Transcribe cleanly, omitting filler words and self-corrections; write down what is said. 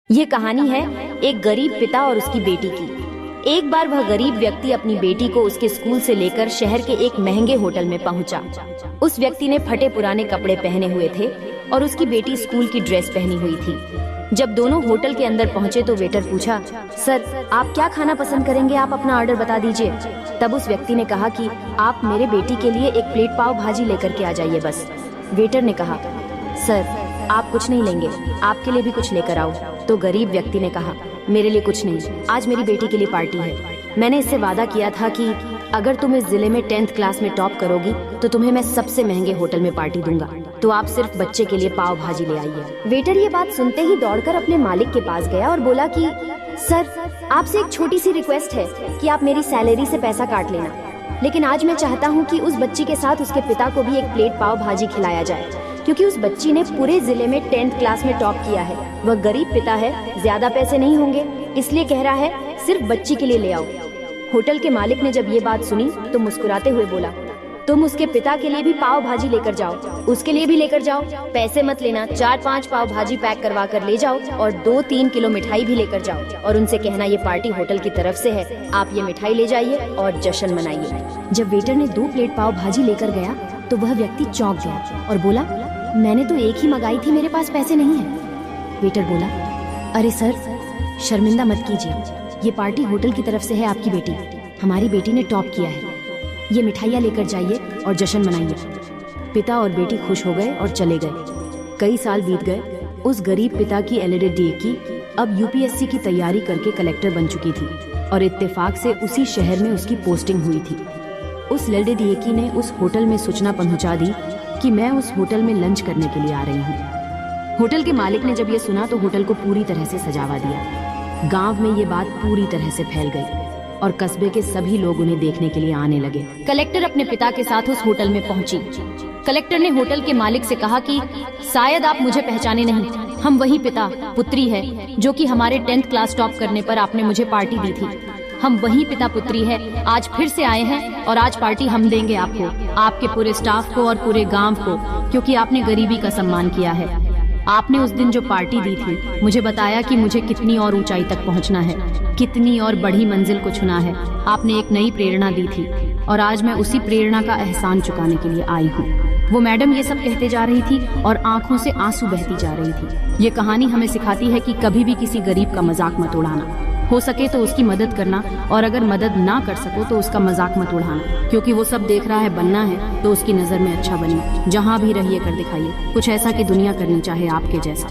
ये कहानी है एक गरीब पिता और उसकी बेटी की। एक बार वह गरीब व्यक्ति अपनी बेटी को उसके स्कूल से लेकर शहर के एक महंगे होटल में पहुंचा। उस व्यक्ति ने फटे पुराने कपड़े पहने हुए थे और उसकी बेटी स्कूल की ड्रेस पहनी हुई थी। जब दोनों होटल के अंदर पहुंचे तो वेटर पूछा, सर आप क्या खाना पसंद करेंगे, आप अपना ऑर्डर बता दीजिए। तब उस व्यक्ति ने कहा कि आप मेरे बेटी के लिए एक प्लेट पाव भाजी लेकर के आ जाइए बस। वेटर ने कहा, सर आप कुछ नहीं लेंगे, आपके लिए भी कुछ लेकर आओ। तो गरीब व्यक्ति ने कहा, मेरे लिए कुछ नहीं, आज मेरी बेटी के लिए पार्टी है। मैंने इससे वादा किया था कि अगर तुम इस जिले में 10th क्लास में टॉप करोगी तो तुम्हें मैं सबसे महंगे होटल में पार्टी दूंगा, तो आप सिर्फ बच्चे के लिए पाव भाजी ले आइए। वेटर ये बात सुनते ही दौड़कर अपने मालिक के पास गया और बोला कि सर आपसे एक छोटी सी रिक्वेस्ट है कि आप मेरी सैलरी से पैसा काट लेना, लेकिन आज मैं चाहता हूँ कि उस बच्ची के साथ उसके पिता को भी एक प्लेट पाव भाजी खिलाया जाए, क्योंकि उस बच्ची ने पूरे जिले में 10th क्लास में टॉप किया है। वह गरीब पिता है, ज्यादा पैसे नहीं होंगे, इसलिए कह रहा है सिर्फ बच्ची के लिए ले आओ। होटल के मालिक ने जब ये बात सुनी तो मुस्कुराते हुए बोला, तुम उसके पिता के लिए भी पाव भाजी लेकर जाओ, उसके लिए भी लेकर जाओ, पैसे मत लेना, 4-5 पाव भाजी पैक करवा कर ले जाओ और 2-3 किलो मिठाई भी लेकर जाओ और उनसे कहना ये पार्टी होटल की तरफ से है, आप ये मिठाई ले जाइए और जश्न मनाइए। जब वेटर ने 2 प्लेट पाव भाजी लेकर गया तो वह व्यक्ति चौंक गया और बोला, मैंने तो एक ही मंगाई थी, मेरे पास पैसे नहीं है। वेटर बोला, अरे सर शर्मिंदा मत कीजिए, ये पार्टी होटल की तरफ से है आपकी बेटी, हमारी बेटी ने टॉप किया है, ये मिठाइयाँ लेकर जाइए और जश्न मनाइए। पिता और बेटी खुश हो गए और चले गए। कई साल बीत गए। उस गरीब पिता की एलईडी डीएकी अब यूपीएससी की तैयारी करके कलेक्टर बन चुकी थी और इत्तेफाक से उसी शहर में उसकी पोस्टिंग हुई थी। उस लेडी डीएकी ने उस होटल में सूचना पहुंचा दी कि मैं उस होटल में लंच करने के लिए आ रही हूँ। होटल के मालिक ने जब ये सुना तो होटल को पूरी तरह से सजावा दिया। गांव में ये बात पूरी तरह से फैल गई और कस्बे के सभी लोग उन्हें देखने के लिए आने लगे। कलेक्टर अपने पिता के साथ उस होटल में पहुंची। कलेक्टर ने होटल के मालिक से कहा कि शायद आप मुझे पहचाने नहीं, हम वही पिता पुत्री है जो कि हमारे 10th क्लास टॉप करने पर आपने मुझे पार्टी दी थी। हम वही पिता पुत्री है, आज फिर से आए हैं और आज पार्टी हम देंगे आपको, आपके पूरे स्टाफ को और पूरे गांव को, क्योंकि आपने गरीबी का सम्मान किया है। आपने उस दिन जो पार्टी दी थी, मुझे बताया कि मुझे कितनी और ऊंचाई तक पहुंचना है, कितनी और बड़ी मंजिल को छूना है। आपने एक नई प्रेरणा दी थी और आज मैं उसी प्रेरणा का एहसान चुकाने के लिए आई हूँ। वो मैडम ये सब कहते जा रही थी और आंखों से आंसू बहती जा रही थी। ये कहानी हमें सिखाती है कि कभी भी किसी गरीब का मजाक मत उड़ाना, हो सके तो उसकी मदद करना और अगर मदद ना कर सको तो उसका मजाक मत उड़ाना, क्योंकि वो सब देख रहा है, बनना है तो उसकी नजर में अच्छा बनिए। जहाँ भी रहिए कर दिखाइए कुछ ऐसा कि दुनिया करनी चाहे आपके जैसा।